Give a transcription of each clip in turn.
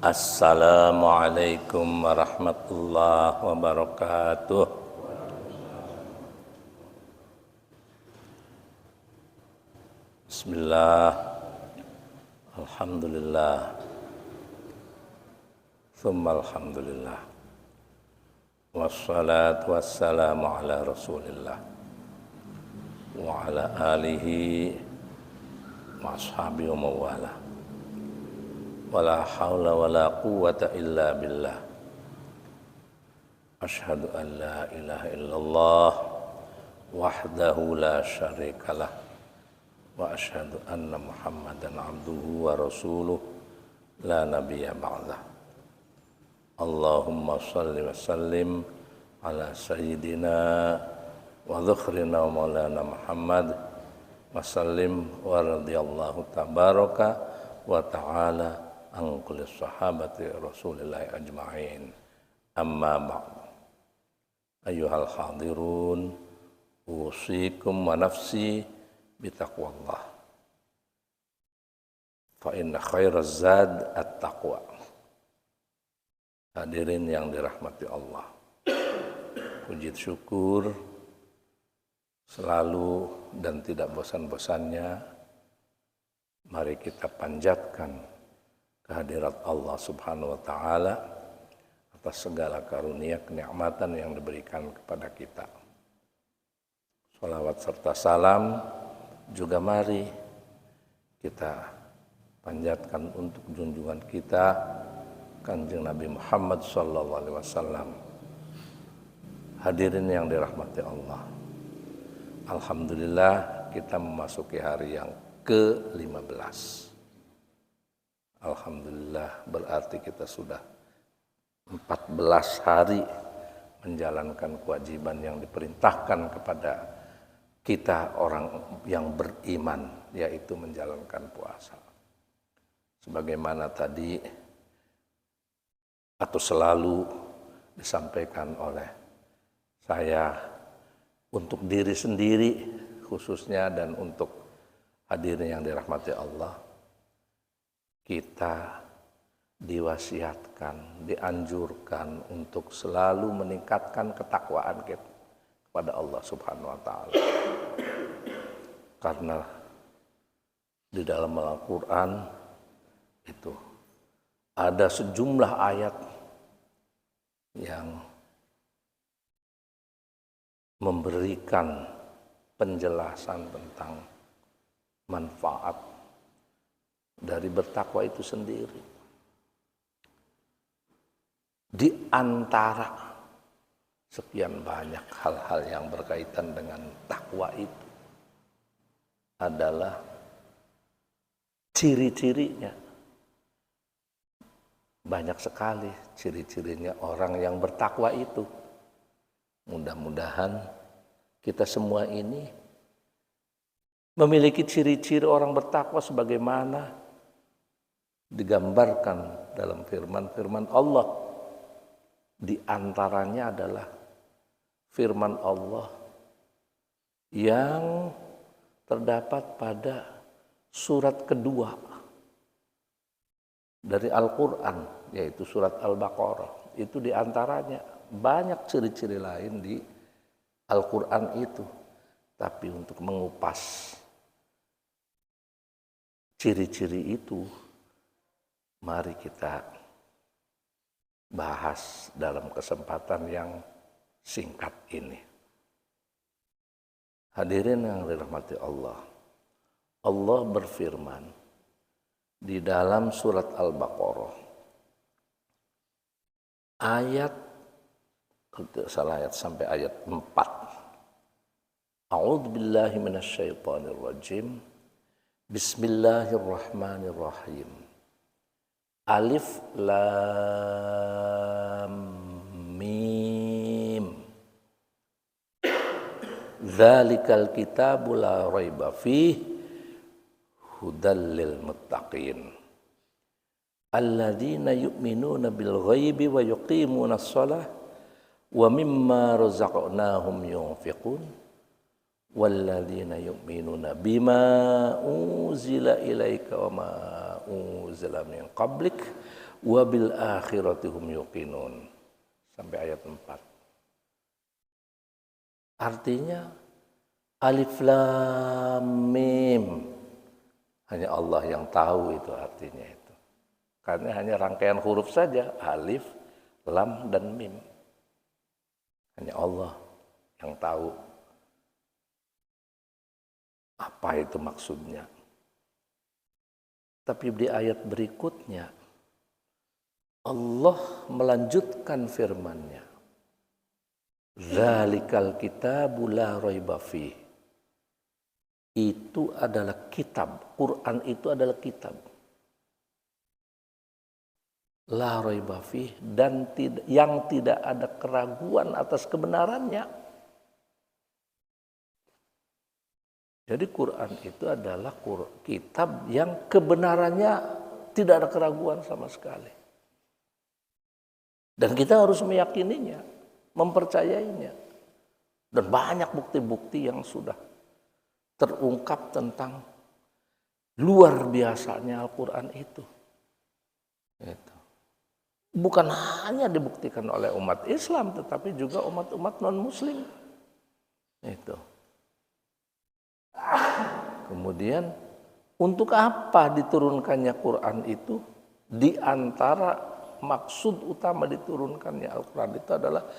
Assalamualaikum warahmatullahi wabarakatuh. Bismillah, alhamdulillah, tsumma alhamdulillah, wassalatu wassalamu ala rasulillah wa ala alihi wa ashabihi wa mawala. Wala haula wala quwwata illa billah. Asyhadu an la ilaha illallah wahdahu la syarikalah wa asyhadu anna Muhammadan abduhu wa rasuluh la nabiyya ba'dah. Allahumma shalli wa sallim ala sayyidina wa dzukhrina wa maulana Muhammad wa sallim wa radhiyallahu tabaraka wa ta'ala an kulli sahabati Rasulillah ajma'in. Amma ba'd. Ayyuhal hadirun, usikum wa nafsi bitaqwallah. Fa inna khairaz zad at-taqwa. Hadirin yang dirahmati Allah, puji syukur selalu dan tidak bosan-bosannya mari kita panjatkan kehadirat Allah Subhanahu wa taala atas segala karunia kenikmatan yang diberikan kepada kita. Shalawat serta salam juga mari kita panjatkan untuk junjungan kita Kanjeng Nabi Muhammad sallallahu alaihi wasallam. Hadirin yang dirahmati Allah, alhamdulillah kita memasuki hari yang ke-15. Alhamdulillah, berarti kita sudah 14 hari menjalankan kewajiban yang diperintahkan kepada kita orang yang beriman, yaitu menjalankan puasa. Sebagaimana tadi atau selalu disampaikan oleh saya untuk diri sendiri khususnya dan untuk hadirin yang dirahmati Allah, kita diwasiatkan, dianjurkan untuk selalu meningkatkan ketakwaan kita kepada Allah Subhanahu wa taala. Karena di dalam Al-Qur'an itu ada sejumlah ayat yang memberikan penjelasan tentang manfaat dari bertakwa itu sendiri. Di antara sekian banyak hal-hal yang berkaitan dengan takwa itu adalah ciri-cirinya. Banyak sekali ciri-cirinya orang yang bertakwa itu. Mudah-mudahan kita semua ini memiliki ciri-ciri orang bertakwa sebagaimana digambarkan dalam firman-firman Allah. Di antaranya adalah firman Allah yang terdapat pada surat kedua dari Al-Quran, yaitu surat Al-Baqarah. Itu di antaranya, banyak ciri-ciri lain di Al-Quran itu. Tapi untuk mengupas ciri-ciri itu, mari kita bahas dalam kesempatan yang singkat ini. Hadirin yang dirahmati Allah, Allah berfirman di dalam surat Al-Baqarah ayat sampai ayat 4. A'udzubillahi minasyaitonir rajim. Bismillahirrahmanirrahim. Alif lam mim. Dzalikal kitabu la raiba fihi hudal lil muttaqin. Alladzina yu'minuna bil ghaibi wa yuqimuna shalah wa mimma razaqnahum yunfiqun. Walladzina yu'minuna bima unzila ilaika wa ma unzila min qablik wa bil akhirati hum yuqinun. Sampai ayat 4. Artinya alif lam mim. Hanya Allah yang tahu itu artinya itu. Karena hanya rangkaian huruf saja, alif, lam dan mim. Hanya Allah yang tahu apa itu maksudnya. Tapi di ayat berikutnya Allah melanjutkan firman-Nya. Zalikal kitabu la raiba fih. Itu adalah kitab. Quran itu adalah kitab. La raiba fih, dan yang tidak ada keraguan atas kebenarannya. Jadi Quran itu adalah kitab yang kebenarannya tidak ada keraguan sama sekali. Dan kita harus meyakininya, mempercayainya. Dan banyak bukti-bukti yang sudah terungkap tentang luar biasanya Al-Quran itu. Bukan hanya dibuktikan oleh umat Islam, tetapi juga umat-umat non-Muslim. Itu. Kemudian, untuk apa diturunkannya Quran itu? Di antara maksud utama diturunkannya Al-Quran itu adalah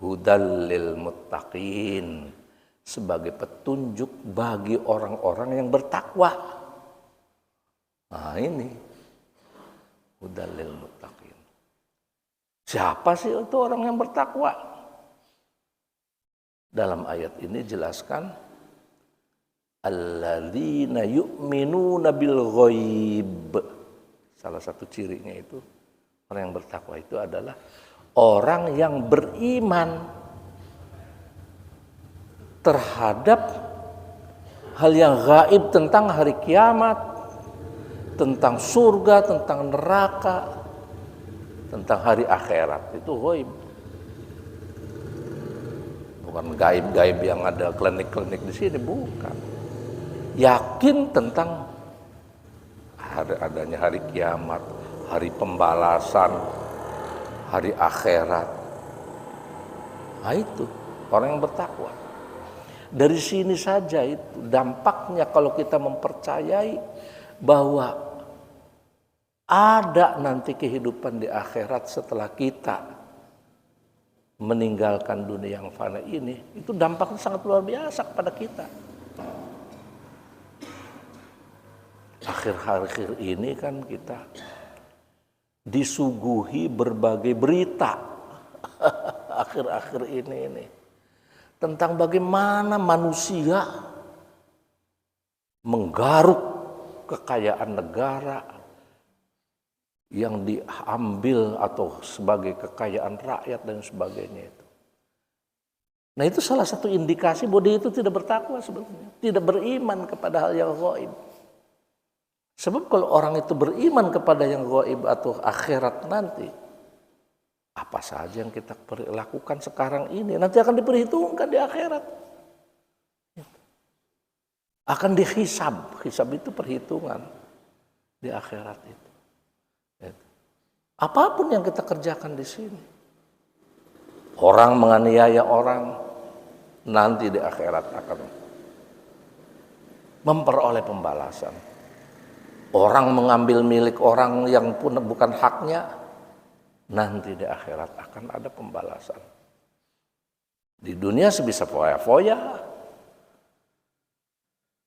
hudal lil muttaqin, sebagai petunjuk bagi orang-orang yang bertakwa. Nah ini hudal lil muttaqin. Siapa sih itu orang yang bertakwa? Dalam ayat ini jelaskan alladzina yu'minuna bil ghaib. Salah satu cirinya itu orang yang bertakwa itu adalah orang yang beriman terhadap hal yang gaib tentang hari kiamat, tentang surga, tentang neraka, tentang hari akhirat. Itu gaib. Bukan gaib-gaib yang ada klinik-klinik di sini, bukan. Yakin tentang adanya hari kiamat, hari pembalasan, hari akhirat. Nah itu orang yang bertakwa. Dari sini saja itu dampaknya kalau kita mempercayai bahwa ada nanti kehidupan di akhirat setelah kita meninggalkan dunia yang fana ini, itu dampaknya sangat luar biasa kepada kita. Akhir-akhir ini kan kita disuguhi berbagai berita akhir-akhir ini tentang bagaimana manusia menggaruk kekayaan negara yang diambil atau sebagai kekayaan rakyat dan sebagainya itu. Nah itu salah satu indikasi bahwa dia itu tidak bertakwa sebetulnya, tidak beriman kepada hal yang gaib. Sebab kalau orang itu beriman kepada yang gaib atau akhirat nanti, apa saja yang kita lakukan sekarang ini nanti akan diperhitungkan di akhirat. Akan dihisab. Hisab itu perhitungan di akhirat itu. Apapun yang kita kerjakan di sini. Orang menganiaya orang nanti di akhirat akan memperoleh pembalasan. Orang mengambil milik orang yang pun bukan haknya, nanti di akhirat akan ada pembalasan. Di dunia sebisa foya-foya,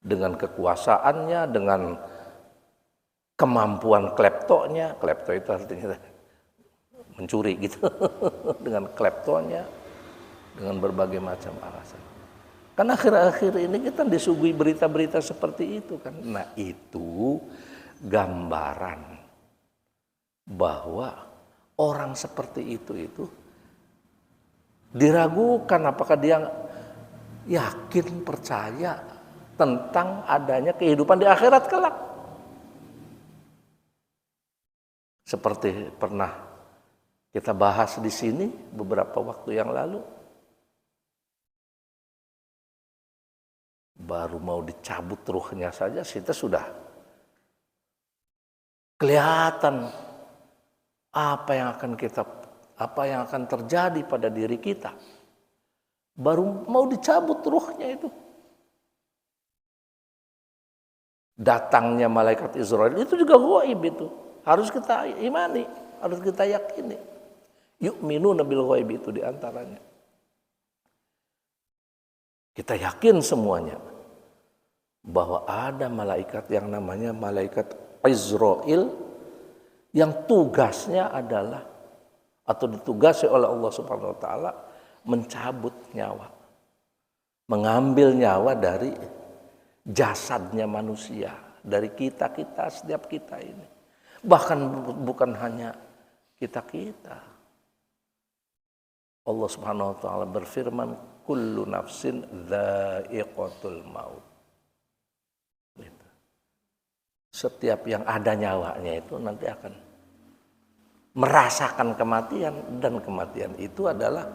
dengan kekuasaannya, dengan kemampuan kleptonya. Klepto itu artinya mencuri gitu. Dengan kleptonya, dengan berbagai macam alasan. Karena akhir-akhir ini kita disuguhi berita-berita seperti itu kan. Nah itu gambaran bahwa orang seperti itu diragukan apakah dia yakin percaya tentang adanya kehidupan di akhirat kelak. Seperti pernah kita bahas di sini beberapa waktu yang lalu. Baru mau dicabut ruhnya saja kita sudah kelihatan apa yang akan terjadi pada diri kita. Baru mau dicabut ruhnya itu. Datangnya malaikat Israel itu juga ghaib itu. Harus kita imani, harus kita yakini. Yu'minuna bil ghaib itu diantaranya. Kita yakin semuanya bahwa ada malaikat yang namanya malaikat Israel yang tugasnya adalah atau ditugasi oleh Allah Subhanahu wa taala mencabut nyawa, mengambil nyawa dari jasadnya manusia, dari kita setiap kita ini. Bahkan bukan hanya kita. Allah Subhanahu wa taala berfirman, kullu nafsin dha'iqatul maut. Gitu. Setiap yang ada nyawanya itu nanti akan merasakan kematian, dan kematian itu adalah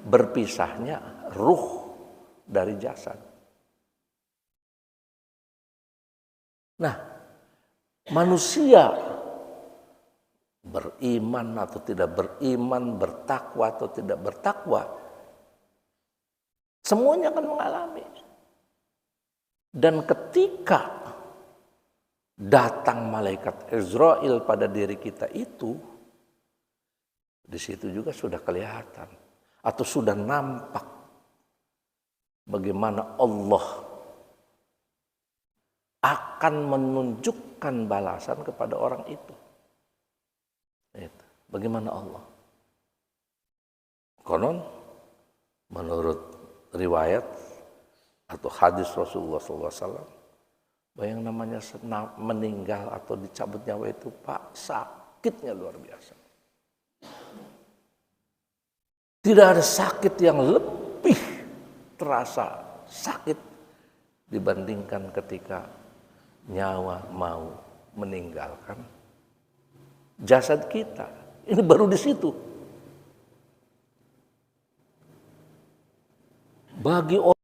berpisahnya ruh dari jasad. Nah, manusia beriman atau tidak beriman, bertakwa atau tidak bertakwa, semuanya akan mengalami. Dan ketika datang malaikat Israel pada diri kita itu, di situ juga sudah kelihatan atau sudah nampak bagaimana Allah akan menunjukkan balasan kepada orang itu. Bagaimana Allah? Konon menurut riwayat atau hadis Rasulullah SAW, bahwa yang namanya meninggal atau dicabut nyawa itu, Pak, sakitnya luar biasa. Tidak ada sakit yang lebih terasa sakit dibandingkan ketika nyawa mau meninggalkan jasad kita. Ini baru di situ. Bagi orang